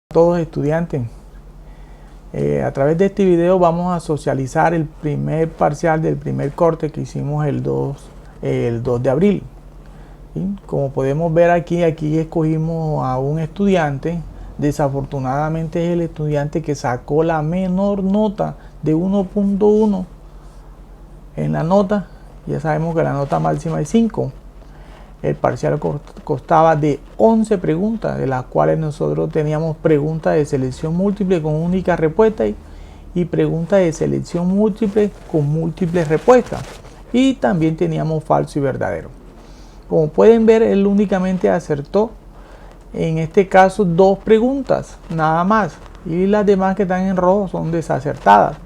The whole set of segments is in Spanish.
Todos estudiantes, a través de este video vamos a socializar el primer parcial del primer corte que hicimos el 2 de abril. ¿Sí? Como podemos ver aquí escogimos a un estudiante. Desafortunadamente es el estudiante que sacó la menor nota de 1.1 en la nota. Ya sabemos que la nota máxima es 5. El parcial constaba de 11 preguntas, de las cuales nosotros teníamos preguntas de selección múltiple con única respuesta y preguntas de selección múltiple con múltiples respuestas. Y también teníamos falso y verdadero. Como pueden ver, él únicamente acertó en este caso 2 preguntas, nada más. Y las demás que están en rojo son desacertadas.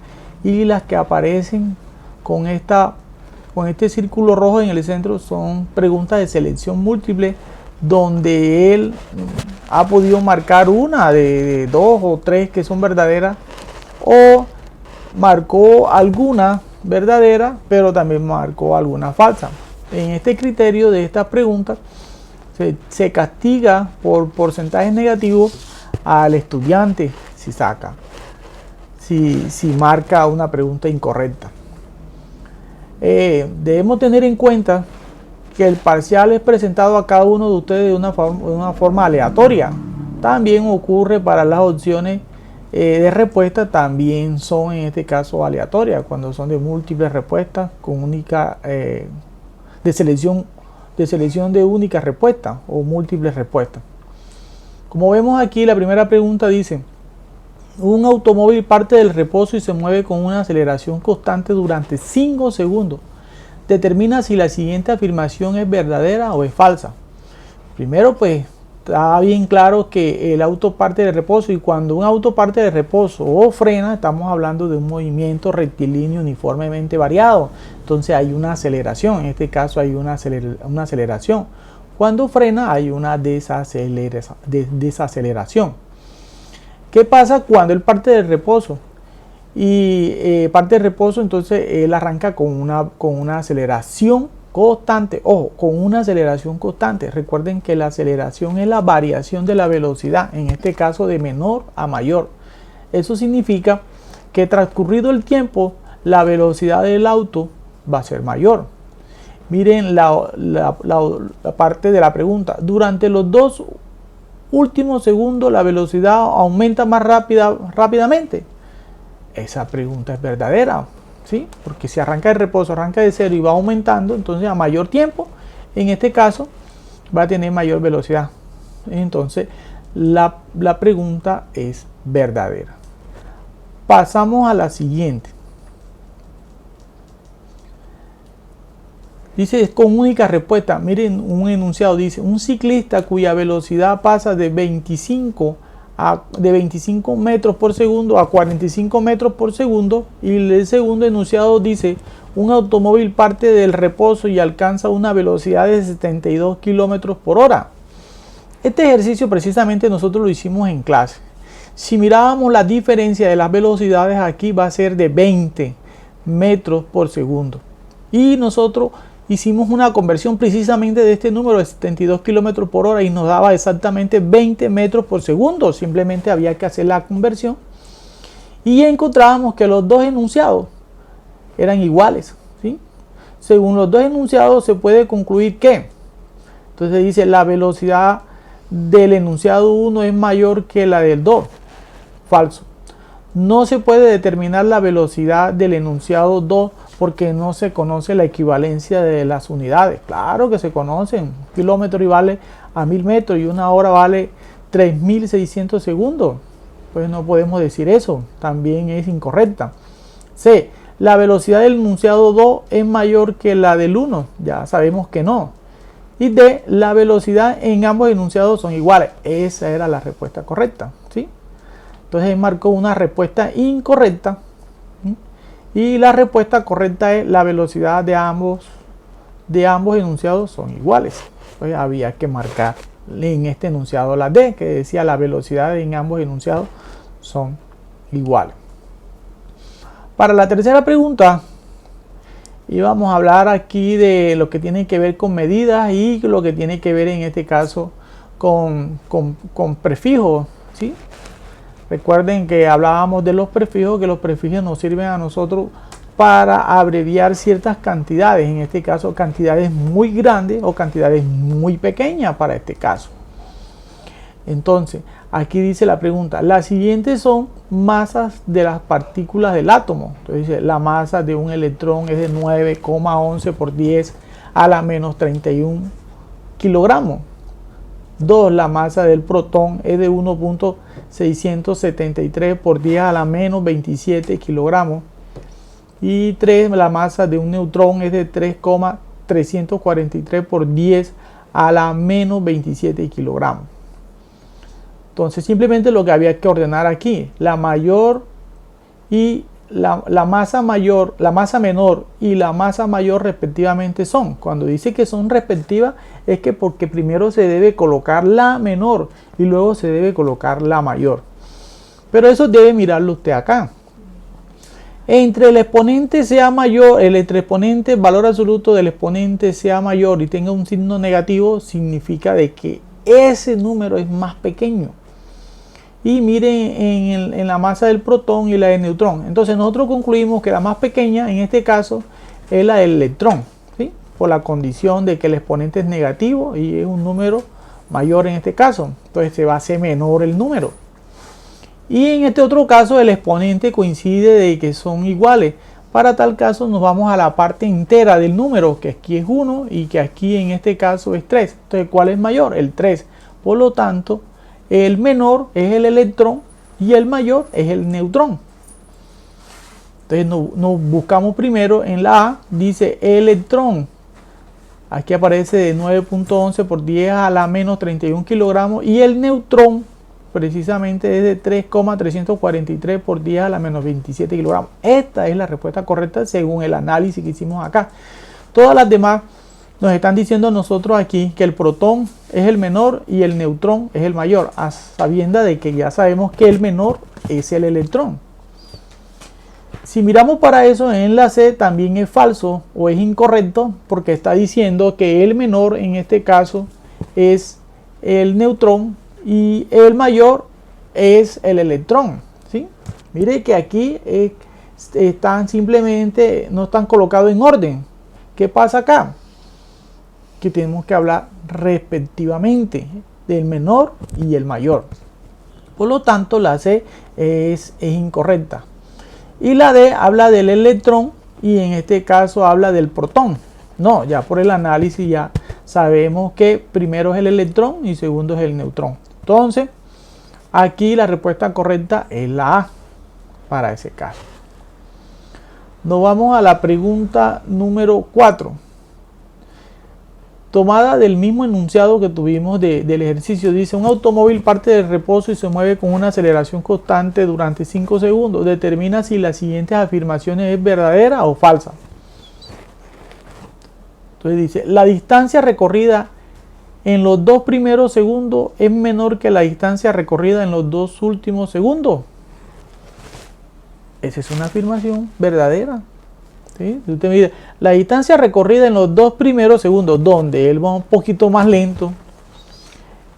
Y las que aparecen con este círculo rojo en el centro son preguntas de selección múltiple, donde él ha podido marcar una de 2 o 3 que son verdaderas, o marcó alguna verdadera, pero también marcó alguna falsa. En este criterio de estas preguntas se castiga por porcentajes negativos al estudiante si marca una pregunta incorrecta. Debemos tener en cuenta que el parcial es presentado a cada uno de ustedes de una forma aleatoria. También ocurre para las opciones de respuesta, también son en este caso aleatorias, cuando son de múltiples respuestas con única de selección de única respuesta o múltiples respuestas. Como vemos aquí, la primera pregunta dice: un automóvil parte del reposo y se mueve con una aceleración constante durante 5 segundos. Determina si la siguiente afirmación es verdadera o es falsa. Primero, pues está bien claro que el auto parte de reposo, y cuando un auto parte de reposo o frena, estamos hablando de un movimiento rectilíneo uniformemente variado. Entonces hay una aceleración, en este caso hay una aceleración. Cuando frena hay una desaceleración. ¿Qué pasa cuando él parte del reposo? Entonces él arranca con una aceleración constante. Ojo, con una aceleración constante. Recuerden que la aceleración es la variación de la velocidad, en este caso de menor a mayor. Eso significa que transcurrido el tiempo, la velocidad del auto va a ser mayor. Miren la parte de la pregunta. Durante los 2 últimos segundos la velocidad aumenta más rápidamente. Esa pregunta es verdadera, ¿sí? Porque si arranca de reposo, arranca de cero y va aumentando, entonces a mayor tiempo, en este caso, va a tener mayor velocidad. Entonces, la pregunta es verdadera. Pasamos a la siguiente. Dice, es con única respuesta. Miren, un enunciado dice: un ciclista cuya velocidad pasa de 25 metros por segundo a 45 metros por segundo. Y el segundo enunciado dice: un automóvil parte del reposo y alcanza una velocidad de 72 kilómetros por hora. Este ejercicio precisamente nosotros lo hicimos en clase. Si mirábamos la diferencia de las velocidades, aquí va a ser de 20 metros por segundo. Y nosotros hicimos una conversión precisamente de este número de 72 kilómetros por hora y nos daba exactamente 20 metros por segundo. Simplemente había que hacer la conversión y encontrábamos que los dos enunciados eran iguales, ¿sí? Según los dos enunciados se puede concluir que, entonces dice, la velocidad del enunciado 1 es mayor que la del 2. Falso. No se puede determinar la velocidad del enunciado 2 porque no se conoce la equivalencia de las unidades. Claro que se conocen. Un kilómetro vale a 1000 metros y una hora vale 3600 segundos. Pues no podemos decir eso. También es incorrecta. C. La velocidad del enunciado 2 es mayor que la del 1. Ya sabemos que no. Y D. La velocidad en ambos enunciados son iguales. Esa era la respuesta correcta, ¿sí? Entonces marcó una respuesta incorrecta. Y la respuesta correcta es: la velocidad de ambos enunciados son iguales. Pues había que marcar en este enunciado la D, que decía la velocidad en ambos enunciados son iguales. Para la tercera pregunta, íbamos a hablar aquí de lo que tiene que ver con medidas y lo que tiene que ver en este caso con prefijos, ¿sí? Recuerden que hablábamos de los prefijos, que los prefijos nos sirven a nosotros para abreviar ciertas cantidades, en este caso cantidades muy grandes o cantidades muy pequeñas para este caso. Entonces, aquí dice la pregunta, las siguientes son masas de las partículas del átomo. Entonces dice, la masa de un electrón es de 9,11 por 10 a la menos 31 kilogramos. 2. La masa del protón es de 1.673 por 10 a la menos 27 kilogramos. Y 3. La masa de un neutrón es de 3,343 por 10 a la menos 27 kilogramos. Entonces simplemente lo que había que ordenar aquí, la mayor y la masa mayor, la masa menor y la masa mayor respectivamente son. Cuando dice que son respectivas es que porque primero se debe colocar la menor y luego se debe colocar la mayor. Pero eso debe mirarlo usted acá. Entre el exponente sea mayor, el valor absoluto del exponente sea mayor y tenga un signo negativo, significa de que ese número es más pequeño. Y miren en la masa del protón y la del neutrón. Entonces nosotros concluimos que la más pequeña en este caso es la del electrón, ¿sí? Por la condición de que el exponente es negativo y es un número mayor en este caso. Entonces se va a hacer menor el número. Y en este otro caso el exponente coincide de que son iguales. Para tal caso nos vamos a la parte entera del número, que aquí es 1 y que aquí en este caso es 3. Entonces, ¿cuál es mayor? El 3. Por lo tanto, el menor es el electrón y el mayor es el neutrón. Entonces nos buscamos primero en la A, dice electrón. Aquí aparece de 9.11 por 10 a la menos 31 kilogramos y el neutrón precisamente es de 3,343 por 10 a la menos 27 kilogramos. Esta es la respuesta correcta según el análisis que hicimos acá. Todas las demás nos están diciendo a nosotros aquí que el protón es el menor y el neutrón es el mayor, a sabienda de que ya sabemos que el menor es el electrón. Si miramos para eso, en la C también es falso o es incorrecto porque está diciendo que el menor en este caso es el neutrón y el mayor es el electrón, ¿sí? Mire que aquí están simplemente, no están colocados en orden. ¿Qué pasa acá? Que tenemos que hablar respectivamente del menor y el mayor. Por lo tanto, la C es incorrecta. Y la D habla del electrón y en este caso habla del protón. No, ya por el análisis ya sabemos que primero es el electrón y segundo es el neutrón. Entonces, aquí la respuesta correcta es la A para ese caso. Nos vamos a la pregunta número 4. Tomada del mismo enunciado que tuvimos del ejercicio, dice: un automóvil parte del reposo y se mueve con una aceleración constante durante 5 segundos. Determina si las siguientes afirmaciones es verdadera o falsa. Entonces dice, la distancia recorrida en los 2 primeros segundos es menor que la distancia recorrida en los 2 últimos segundos. Esa es una afirmación verdadera. ¿Sí? Usted me dice, la distancia recorrida en los 2 primeros segundos, donde él va un poquito más lento,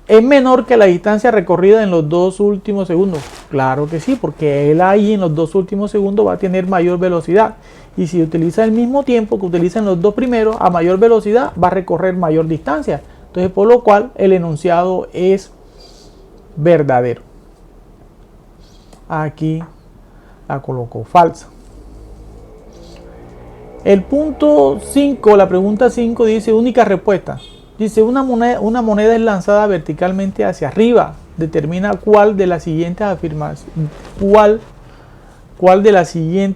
es menor que la distancia recorrida en los 2 últimos segundos. Claro que sí, porque él ahí en los 2 últimos segundos va a tener mayor velocidad. Y si utiliza el mismo tiempo que utiliza en los 2 primeros, a mayor velocidad va a recorrer mayor distancia. Entonces, por lo cual el enunciado es verdadero. Aquí la colocó falsa. El punto 5, la pregunta 5 dice única respuesta. Dice una moneda es lanzada verticalmente hacia arriba. Determina cuál de las siguientes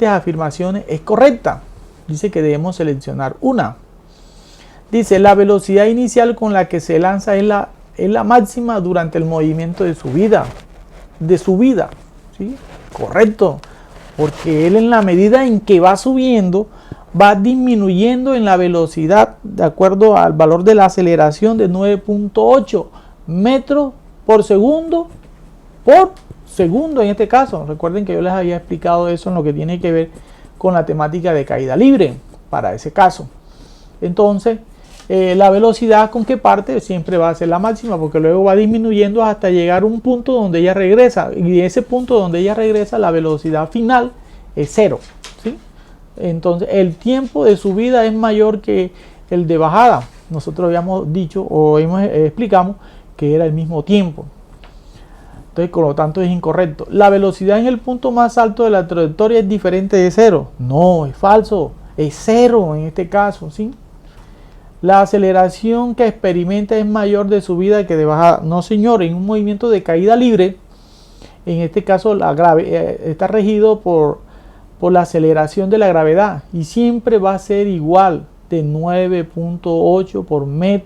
afirmaciones es correcta. Dice que debemos seleccionar una. Dice la velocidad inicial con la que se lanza es la máxima durante el movimiento de subida. ¿Sí? Correcto. Porque él en la medida en que va subiendo va disminuyendo en la velocidad de acuerdo al valor de la aceleración de 9.8 metros por segundo en este caso. Recuerden que yo les había explicado eso en lo que tiene que ver con la temática de caída libre para ese caso. Entonces la velocidad con que parte siempre va a ser la máxima, porque luego va disminuyendo hasta llegar a un punto donde ella regresa, y ese punto donde ella regresa la velocidad final es cero, ¿sí? Entonces el tiempo de subida es mayor que el de bajada. Nosotros habíamos dicho o explicamos que era el mismo tiempo. Entonces, por lo tanto, es incorrecto. La velocidad en el punto más alto de la trayectoria es diferente de cero. No, es falso. Es cero en este caso, ¿sí? La aceleración que experimenta es mayor de subida que de bajada. No, señor, en un movimiento de caída libre, en este caso está regido por la aceleración de la gravedad y siempre va a ser igual de 9.8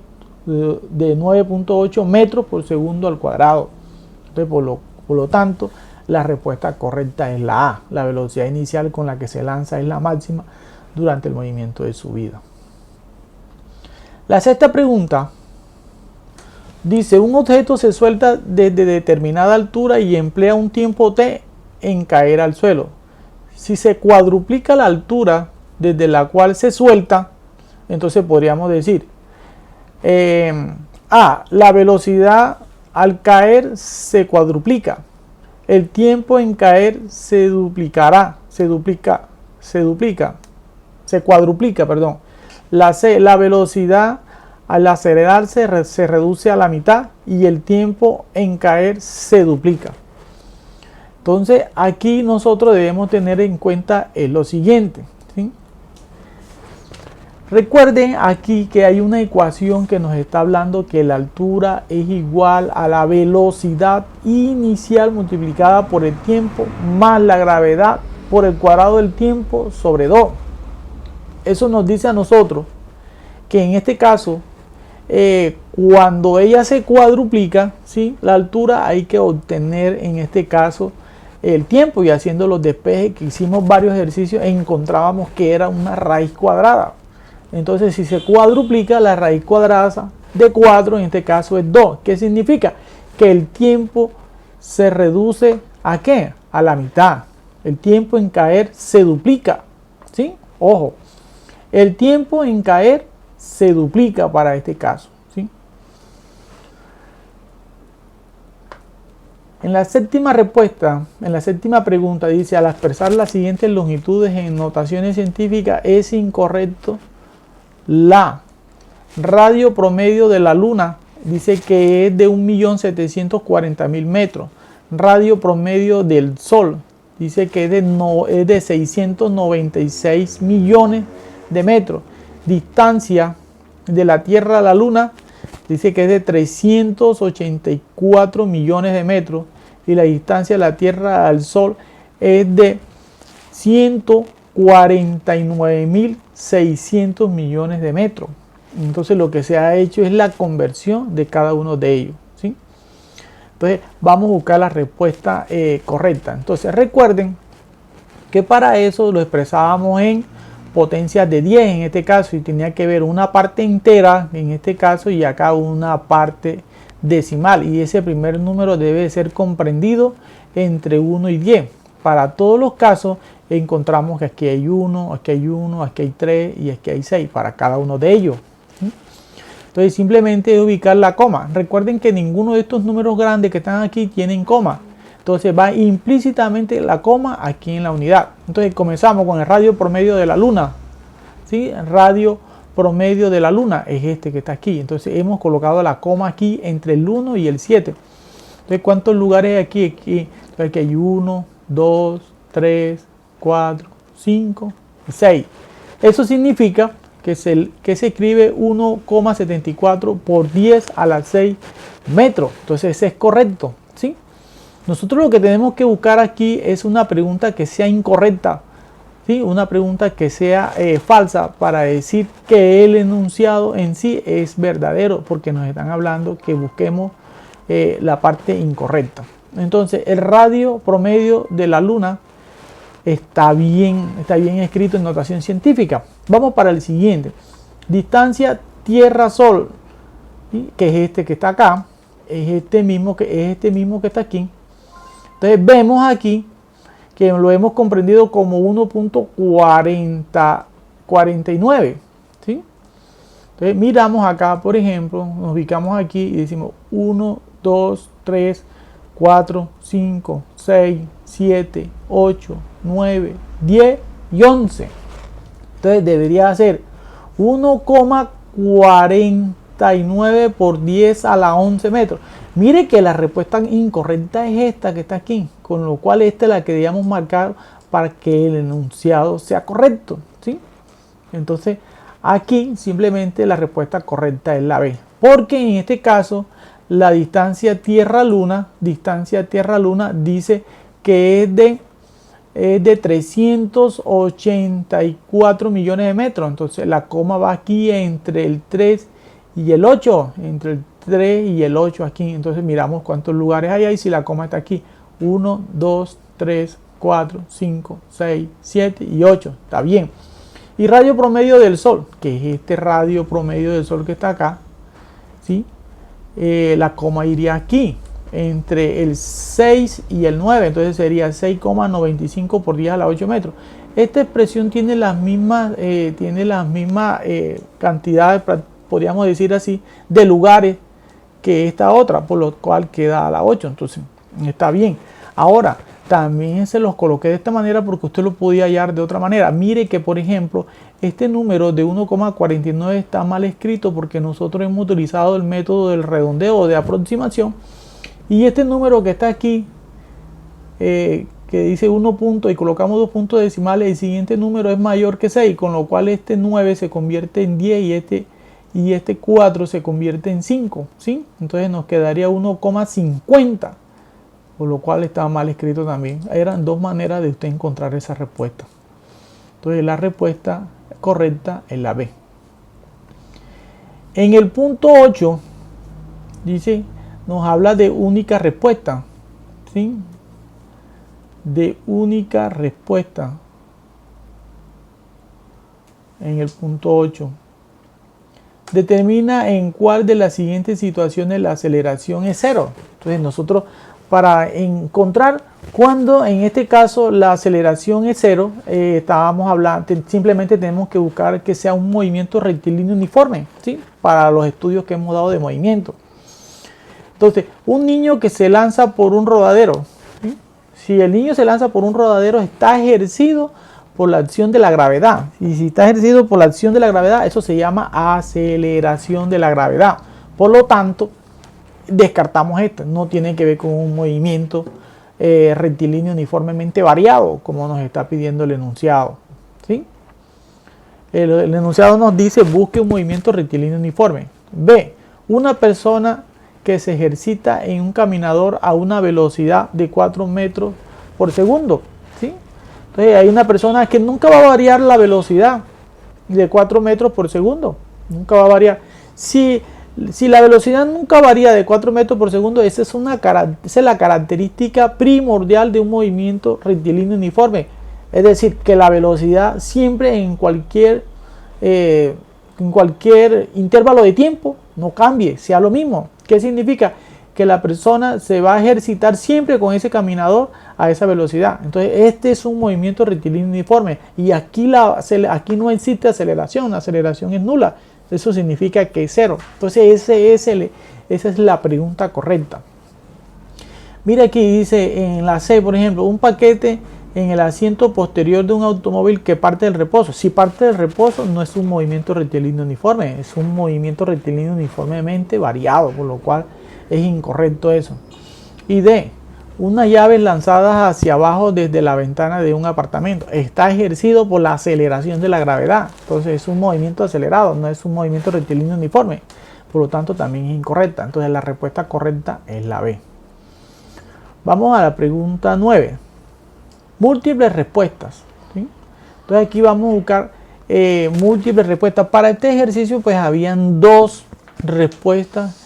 de 9.8 metros por segundo al cuadrado. Entonces, por lo tanto, la respuesta correcta es la A. La velocidad inicial con la que se lanza es la máxima durante el movimiento de subida. La sexta pregunta dice: un objeto se suelta desde determinada altura y emplea un tiempo t en caer al suelo. Si se cuadruplica la altura desde la cual se suelta, entonces podríamos decir A, la velocidad al caer se cuadruplica, el tiempo en caer se cuadruplica, perdón. La C, la velocidad al acelerarse se reduce a la mitad y el tiempo en caer se duplica. Entonces aquí nosotros debemos tener en cuenta lo siguiente, ¿sí? Recuerden aquí que hay una ecuación que nos está hablando que la altura es igual a la velocidad inicial multiplicada por el tiempo más la gravedad por el cuadrado del tiempo sobre 2. Eso nos dice a nosotros que en este caso, cuando ella se cuadruplica, ¿sí?, la altura, hay que obtener en este caso el tiempo, y haciendo los despejes que hicimos varios ejercicios encontrábamos que era una raíz cuadrada. Entonces, si se cuadruplica, la raíz cuadrada de 4 en este caso es 2. ¿Qué significa? Que el tiempo se reduce ¿a qué? A la mitad. El tiempo en caer se duplica, ¿sí? Ojo, el tiempo en caer se duplica para este caso, ¿sí? En la séptima respuesta, en la séptima pregunta dice: al expresar las siguientes longitudes en notaciones científicas es incorrecto. La radio promedio de la Luna dice que es de 1.740.000 metros. Radio promedio del Sol dice que es de 696 millones de metros. Distancia de la Tierra a la Luna dice que es de 384 millones de metros. Y la distancia de la Tierra al Sol es de 149.600 millones de metros. Entonces lo que se ha hecho es la conversión de cada uno de ellos, ¿sí? Entonces vamos a buscar la respuesta correcta. Entonces recuerden que para eso lo expresábamos en potencias de 10 en este caso, y tenía que ver una parte entera en este caso y acá una parte decimal, y ese primer número debe ser comprendido entre 1 y 10. Para todos los casos encontramos que aquí hay 1, aquí hay 1, aquí hay 3 y aquí hay 6 para cada uno de ellos. Entonces simplemente es ubicar la coma. Recuerden que ninguno de estos números grandes que están aquí tienen coma. Entonces va implícitamente la coma aquí en la unidad. Entonces comenzamos con el radio promedio de la Luna, ¿sí? El radio promedio de la Luna es este que está aquí. Entonces hemos colocado la coma aquí entre el 1 y el 7. Entonces, ¿cuántos lugares hay aquí? Entonces, aquí hay 1, 2, 3, 4, 5 y 6. Eso significa que se escribe 1,74 por 10 a la 6 metros. Entonces ese es correcto, ¿sí? Nosotros lo que tenemos que buscar aquí es una pregunta que sea incorrecta, ¿sí? Una pregunta que sea falsa, para decir que el enunciado en sí es verdadero, porque nos están hablando que busquemos la parte incorrecta. Entonces el radio promedio de la Luna está bien escrito en notación científica. Vamos para el siguiente. Distancia Tierra-Sol, ¿sí?, que es este que está acá, es este mismo que está aquí. Entonces vemos aquí que lo hemos comprendido como 1.49, ¿sí? Entonces miramos acá, por ejemplo, nos ubicamos aquí y decimos 1, 2, 3, 4, 5, 6, 7, 8, 9, 10 y 11. Entonces debería ser 1,49 por 10 a la 11 metros. Mire que la respuesta incorrecta es esta que está aquí, con lo cual esta es la que debíamos marcar para que el enunciado sea correcto, ¿sí? Entonces aquí simplemente la respuesta correcta es la B, porque en este caso la distancia Tierra-Luna dice que es de 384 millones de metros. Entonces la coma va aquí entre el 3 y el 8, entre el 3 y el 8 aquí. Entonces miramos cuántos lugares hay ahí. Si la coma está aquí, 1, 2, 3, 4, 5, 6, 7 y 8. Está bien. Y radio promedio del Sol, que es este radio promedio del Sol que está acá, ¿sí? La coma iría aquí, entre el 6 y el 9, entonces sería 6,95 por 10 a la 8 metros. Esta expresión tiene las mismas cantidades, podríamos decir así, de lugares que esta otra, por lo cual queda a la 8, entonces está bien. Ahora, también se los coloqué de esta manera porque usted lo podía hallar de otra manera. Mire que, por ejemplo, este número de 1,49 está mal escrito porque nosotros hemos utilizado el método del redondeo de aproximación. Y este número que está aquí, que dice 1 punto y colocamos 2 puntos decimales, el siguiente número es mayor que 6, con lo cual este 9 se convierte en 10 y este 4 se convierte en 5, ¿sí? Entonces nos quedaría 1,50. Por lo cual estaba mal escrito también. Eran dos maneras de usted encontrar esa respuesta. Entonces la respuesta correcta es la B. En el punto 8 dice, nos habla de única respuesta, ¿sí? De única respuesta. En el punto 8. Determina en cuál de las siguientes situaciones la aceleración es cero. Entonces nosotros, para encontrar cuando en este caso la aceleración es cero, estábamos hablando, simplemente tenemos que buscar que sea un movimiento rectilíneo uniforme, ¿sí? Para los estudios que hemos dado de movimiento. Entonces, un niño que se lanza por un rodadero, ¿sí? Si el niño se lanza por un rodadero, está ejercido por la acción de la gravedad. Y si está ejercido por la acción de la gravedad, eso se llama aceleración de la gravedad. Por lo tanto, descartamos esto. No tiene que ver con un movimiento rectilíneo uniformemente variado, como nos está pidiendo el enunciado, ¿sí? El enunciado nos dice, busque un movimiento rectilíneo uniforme. B, una persona que se ejercita en un caminador a una velocidad de 4 metros por segundo, ¿sí? Entonces hay una persona que nunca va a variar la velocidad de 4 metros por segundo. Nunca va a variar. Si la velocidad nunca varía de 4 metros por segundo, esa es la característica primordial de un movimiento rectilíneo uniforme. Es decir, que la velocidad siempre en cualquier intervalo de tiempo no cambie, sea lo mismo. ¿Qué significa? Que la persona se va a ejercitar siempre con ese caminador a esa velocidad. Entonces este es un movimiento rectilíneo uniforme y aquí no existe aceleración, la aceleración es nula. Eso significa que es cero. Entonces esa es la pregunta correcta. Mira aquí dice en la C, por ejemplo, un paquete en el asiento posterior de un automóvil que parte del reposo. Si parte del reposo no es un movimiento rectilíneo uniforme, es un movimiento rectilíneo uniformemente variado, por lo cual es incorrecto eso. Y D, unas llaves lanzadas hacia abajo desde la ventana de un apartamento. Está ejercido por la aceleración de la gravedad. Entonces es un movimiento acelerado, no es un movimiento rectilíneo uniforme. Por lo tanto también es incorrecta. Entonces la respuesta correcta es la B. Vamos a la pregunta 9. Múltiples respuestas, ¿sí? Entonces aquí vamos a buscar múltiples respuestas. Para este ejercicio pues habían dos respuestas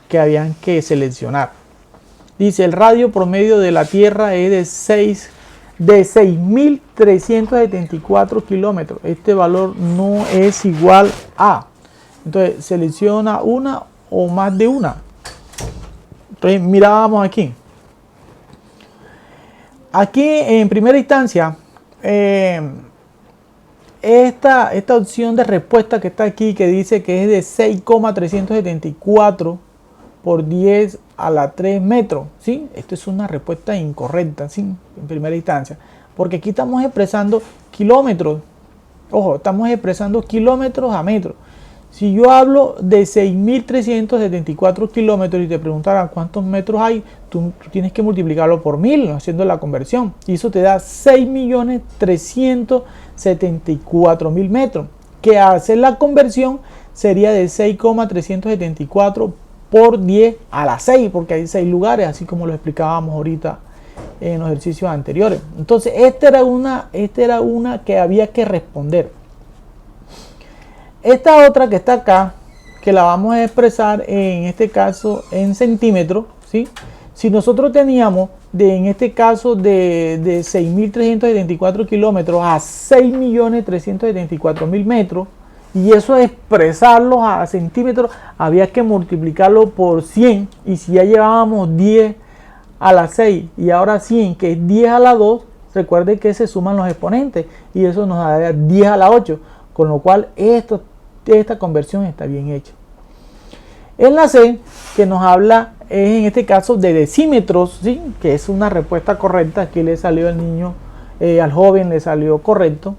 que habían que seleccionar. Dice, el radio promedio de la Tierra es de 6.374 kilómetros. Este valor no es igual a. Entonces selecciona una o más de una. Entonces mirábamos aquí. Aquí en primera instancia esta opción de respuesta que está aquí, que dice que es de 6,374 por 10 a la 3 metros, ¿sí? Esto es una respuesta incorrecta, ¿sí? En primera instancia, porque aquí estamos expresando kilómetros. Ojo, estamos expresando kilómetros a metros. Si yo hablo de 6.374 kilómetros y te preguntaran cuántos metros hay, tú tienes que multiplicarlo por 1000 haciendo la conversión. Y eso te da 6.374.000 metros. Que hacer la conversión sería de 6,374 por 10 a la 6, porque hay 6 lugares, así como lo explicábamos ahorita en los ejercicios anteriores. Entonces, esta era una que había que responder. Esta otra que está acá, que la vamos a expresar en este caso en centímetros, ¿sí? Si nosotros teníamos en este caso de 6.374 kilómetros a 6.374.000 metros, y eso expresarlo a centímetros, había que multiplicarlo por 100, y si ya llevábamos 10 a la 6 y ahora 100, que es 10 a la 2, recuerde que se suman los exponentes y eso nos da 10 a la 8, con lo cual esta conversión está bien hecha. En la C, que nos habla en este caso de decímetros, ¿sí? Que es una respuesta correcta. Aquí le salió al niño, al joven le salió correcto.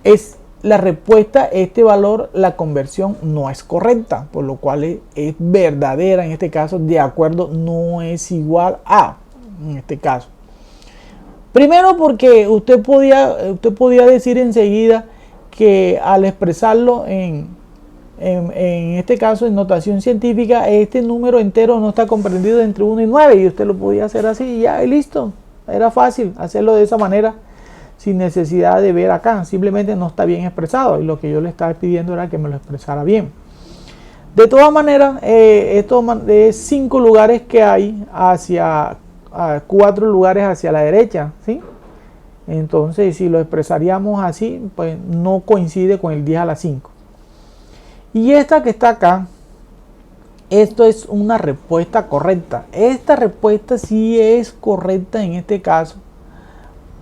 Es la respuesta, este valor, la conversión no es correcta, por lo cual es verdadera en este caso, de acuerdo, no es igual a, en este caso. Primero porque usted podía decir enseguida que al expresarlo en este caso en notación científica, este número entero no está comprendido entre 1 y 9, y usted lo podía hacer así y ya, y listo. Era fácil hacerlo de esa manera sin necesidad de ver acá, simplemente no está bien expresado, y lo que yo le estaba pidiendo era que me lo expresara bien. De todas maneras, estos 5 lugares que hay hacia 4 lugares hacia la derecha, ¿sí? Entonces, si lo expresaríamos así, pues no coincide con el 10 a la 5. Y esta que está acá, esto es una respuesta correcta. Esta respuesta sí es correcta en este caso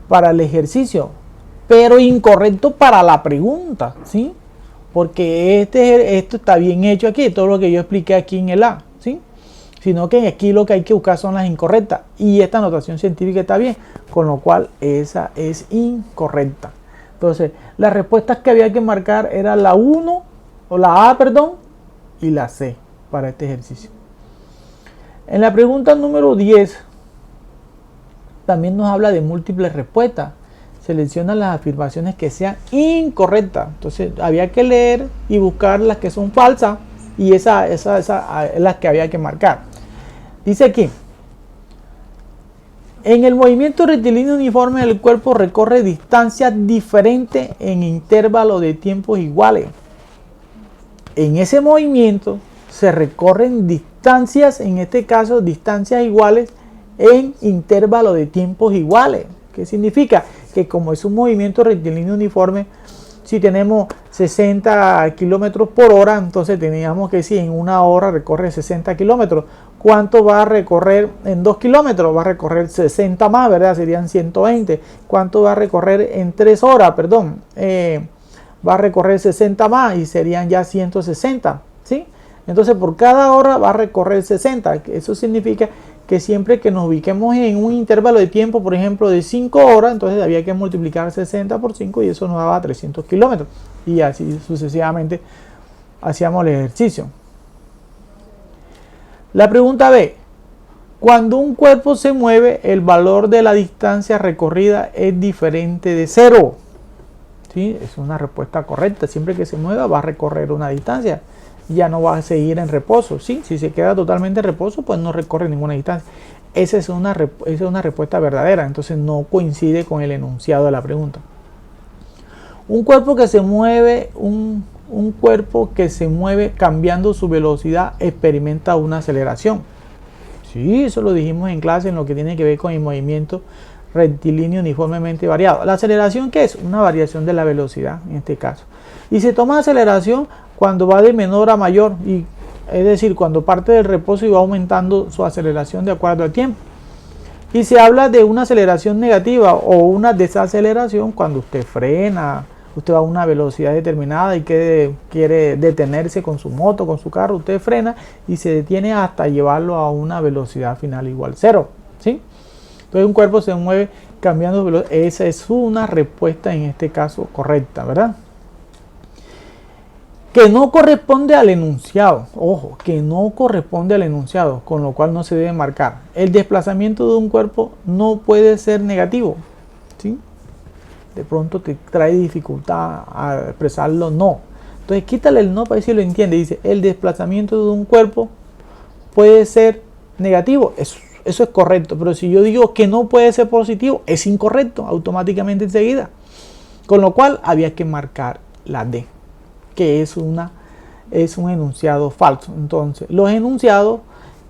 para el ejercicio, pero incorrecto para la pregunta, ¿sí? Porque esto está bien hecho aquí, todo lo que yo expliqué aquí en el A, ¿sí? Sino que aquí lo que hay que buscar son las incorrectas, y esta notación científica está bien, con lo cual esa es incorrecta. Entonces, las respuestas que había que marcar era la 1, o la A, perdón, y la C para este ejercicio. En la pregunta número 10, también nos habla de múltiples respuestas. Selecciona las afirmaciones que sean incorrectas. Entonces, había que leer y buscar las que son falsas, y esa es las que había que marcar. Dice aquí: en el movimiento rectilíneo uniforme el cuerpo recorre distancias diferentes en intervalos de tiempos iguales. En ese movimiento se recorren distancias, en este caso distancias iguales en intervalos de tiempos iguales. ¿Qué significa? Que como es un movimiento rectilíneo uniforme, si tenemos 60 kilómetros por hora, entonces teníamos que si en una hora recorre 60 kilómetros, ¿cuánto va a recorrer en 2 kilómetros? Va a recorrer 60 más, ¿verdad? Serían 120. ¿Cuánto va a recorrer en 3 horas? Perdón. Va a recorrer 60 más y serían ya 160, ¿sí? Entonces por cada hora va a recorrer 60. Eso significa que siempre que nos ubiquemos en un intervalo de tiempo, por ejemplo, de 5 horas, entonces había que multiplicar 60 por 5 y eso nos daba 300 kilómetros. Y así sucesivamente hacíamos el ejercicio. La pregunta B. Cuando un cuerpo se mueve, el valor de la distancia recorrida es diferente de 0. ¿Sí? Es una respuesta correcta. Siempre que se mueva va a recorrer una distancia. Ya no va a seguir en reposo. ¿Sí? Si se queda totalmente en reposo, pues no recorre ninguna distancia. Esa es una respuesta verdadera. Entonces no coincide con el enunciado de la pregunta. Un cuerpo que se mueve, un cuerpo que se mueve cambiando su velocidad experimenta una aceleración. Sí, eso lo dijimos en clase en lo que tiene que ver con el movimiento rectilíneo uniformemente variado. ¿La aceleración qué es? Una variación de la velocidad en este caso. Y se toma aceleración cuando va de menor a mayor, y es decir, cuando parte del reposo y va aumentando su aceleración de acuerdo al tiempo. Y se habla de una aceleración negativa o una desaceleración cuando usted frena usted va a una velocidad determinada y que quiere detenerse con su moto, con su carro, usted frena y se detiene hasta llevarlo a una velocidad final igual a 0, ¿sí? Entonces un cuerpo se mueve cambiando de velocidad. Esa es una respuesta en este caso correcta, ¿verdad? Que no corresponde al enunciado, ojo, que no corresponde al enunciado, con lo cual no se debe marcar. El desplazamiento de un cuerpo no puede ser negativo, ¿sí? De pronto te trae dificultad a expresarlo no. Entonces quítale el no para ver si lo entiende. Dice, el desplazamiento de un cuerpo puede ser negativo. Eso es correcto. Pero si yo digo que no puede ser positivo, es incorrecto automáticamente enseguida. Con lo cual había que marcar la D, que es un enunciado falso. Entonces los enunciados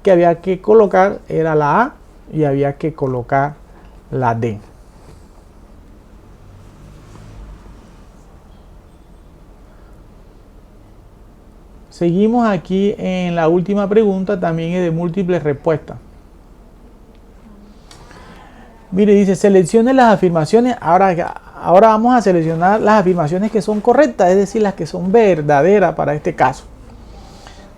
que había que colocar era la A y había que colocar la D. Seguimos aquí en la última pregunta, también es de múltiples respuestas. Mire, dice, seleccione las afirmaciones. Ahora vamos a seleccionar las afirmaciones que son correctas, es decir, las que son verdaderas para este caso.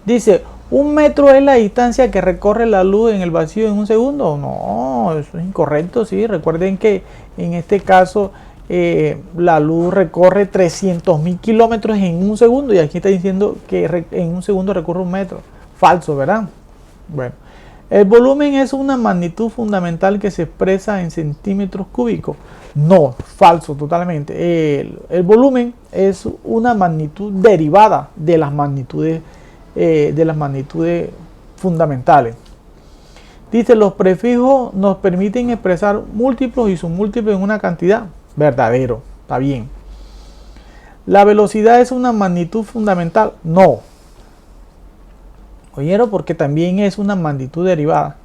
Dice, ¿1 metro es la distancia que recorre la luz en el vacío en un segundo? No, eso es incorrecto, sí. Recuerden que en este caso la luz recorre 300.000 kilómetros en un segundo y aquí está diciendo que en un segundo recorre 1 metro. Falso, ¿verdad? Bueno, ¿el volumen es una magnitud fundamental que se expresa en centímetros cúbicos? No, falso totalmente. El volumen es una magnitud derivada de las magnitudes fundamentales. Dice, los prefijos nos permiten expresar múltiplos y submúltiplos en una cantidad. Verdadero, está bien. ¿La velocidad es una magnitud fundamental? No. ¿Oyeron? Porque también es una magnitud derivada.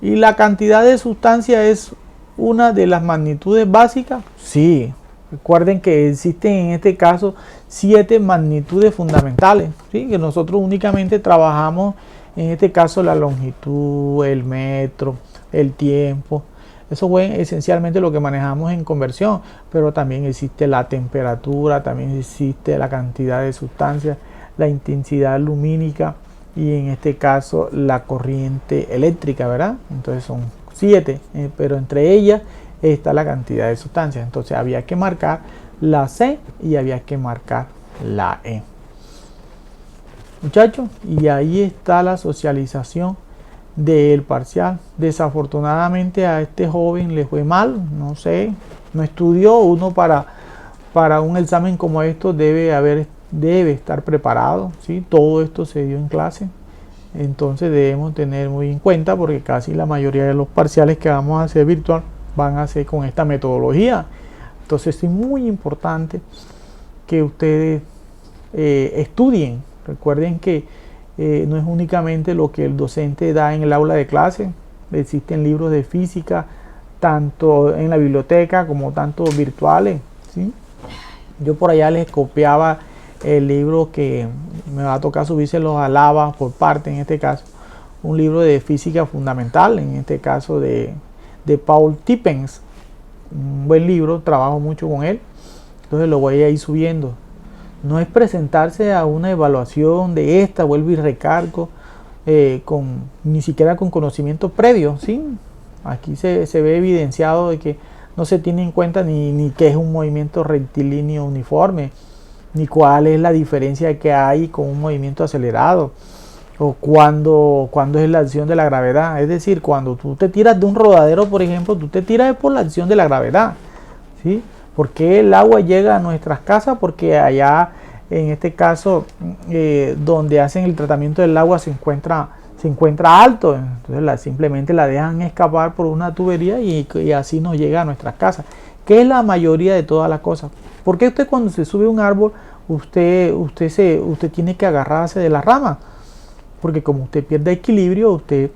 ¿Y la cantidad de sustancia es una de las magnitudes básicas? Sí. Recuerden que existen en este caso 7 magnitudes fundamentales, ¿sí? Que nosotros únicamente trabajamos en este caso la longitud, el metro, el tiempo. Eso fue esencialmente lo que manejamos en conversión, pero también existe la temperatura, también existe la cantidad de sustancias, la intensidad lumínica y en este caso la corriente eléctrica, ¿verdad? Entonces son 7, pero entre ellas está la cantidad de sustancias. Entonces había que marcar la C y había que marcar la E. Muchachos, y ahí está la socialización del parcial. Desafortunadamente a este joven le fue mal, no sé, no estudió. Uno para un examen como esto debe estar preparado, ¿sí? Todo esto se dio en clase, entonces debemos tener muy en cuenta porque casi la mayoría de los parciales que vamos a hacer virtual van a ser con esta metodología. Entonces es muy importante que ustedes estudien. Recuerden que no es únicamente lo que el docente da en el aula de clase. Existen libros de física tanto en la biblioteca como tanto virtuales, ¿sí? Yo por allá les copiaba el libro que me va a tocar subírselos a Lava por parte, en este caso un libro de física fundamental, en este caso de Paul Tippens, un buen libro, trabajo mucho con él, entonces lo voy a ir subiendo. No es presentarse a una evaluación de esta, vuelvo y recargo, ni siquiera con conocimiento previo, ¿sí? Aquí se ve evidenciado de que no se tiene en cuenta ni qué es un movimiento rectilíneo uniforme, ni cuál es la diferencia que hay con un movimiento acelerado, o cuándo es la acción de la gravedad. Es decir, cuando tú te tiras de un rodadero, por ejemplo, tú te tiras por la acción de la gravedad, ¿sí? ¿Por qué el agua llega a nuestras casas? Porque allá, en este caso, donde hacen el tratamiento del agua se encuentra alto, entonces simplemente la dejan escapar por una tubería y así nos llega a nuestras casas, que es la mayoría de todas las cosas. ¿Por qué usted cuando se sube a un árbol, usted tiene que agarrarse de la rama? Porque como usted pierde equilibrio, usted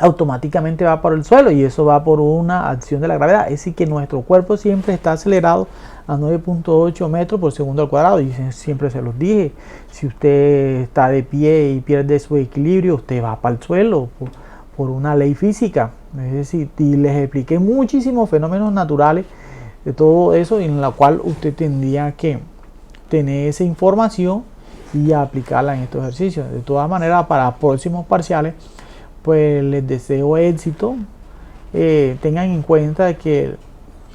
automáticamente va para el suelo y eso va por una acción de la gravedad. Es decir, que nuestro cuerpo siempre está acelerado a 9.8 metros por segundo al cuadrado, y siempre se los dije, si usted está de pie y pierde su equilibrio, usted va para el suelo por una ley física. Es decir, y les expliqué muchísimos fenómenos naturales de todo eso, en la cual usted tendría que tener esa información y aplicarla en estos ejercicios. De todas maneras, para próximos parciales, pues les deseo éxito. Tengan en cuenta que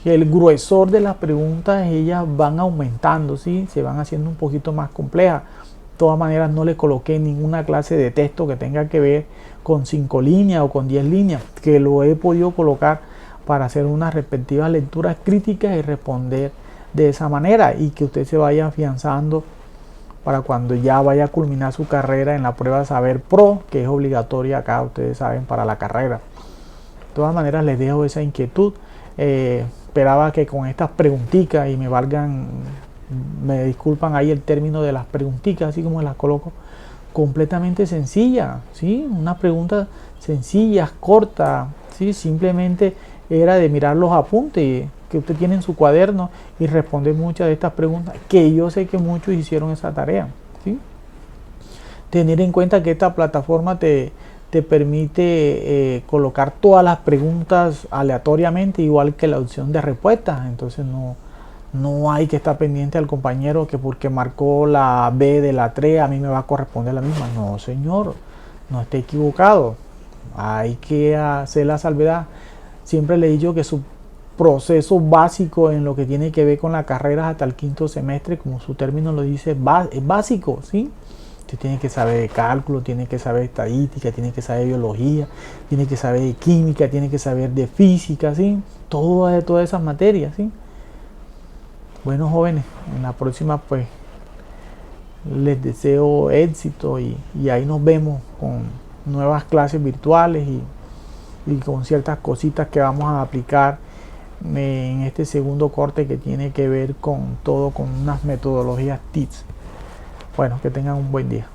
el gruesor de las preguntas ellas van aumentando, ¿sí? Se van haciendo un poquito más complejas. De todas maneras, no le coloqué ninguna clase de texto que tenga que ver con 5 líneas o con 10 líneas, que lo he podido colocar para hacer unas respectivas lecturas críticas y responder de esa manera, y que usted se vaya afianzando para cuando ya vaya a culminar su carrera en la prueba Saber Pro, que es obligatoria acá, ustedes saben, para la carrera. De todas maneras, les dejo esa inquietud. Esperaba que con estas preguntitas, y me disculpan ahí el término de las preguntitas, así como las coloco, completamente sencilla, ¿sí? Una pregunta sencilla, corta, ¿sí? Simplemente era de mirar los apuntes que usted tiene en su cuaderno y responder muchas de estas preguntas, que yo sé que muchos hicieron esa tarea, ¿sí? Tener en cuenta que esta plataforma te permite colocar todas las preguntas aleatoriamente, igual que la opción de respuestas. Entonces no hay que estar pendiente al compañero que porque marcó la B de la 3 a mí me va a corresponder la misma. No, señor, no esté equivocado. Hay que hacer la salvedad. Siempre le he dicho que su proceso básico en lo que tiene que ver con la carrera hasta el 5º semestre, como su término lo dice, es básico, ¿sí? Usted tiene que saber de cálculo, tiene que saber estadística, tiene que saber biología, tiene que saber de química, tiene que saber de física, ¿sí? Todas esas materias, ¿sí? Bueno, jóvenes, en la próxima pues les deseo éxito, y ahí nos vemos con nuevas clases virtuales y con ciertas cositas que vamos a aplicar en este segundo corte, que tiene que ver con todo, con unas metodologías TIPS. Bueno, que tengan un buen día.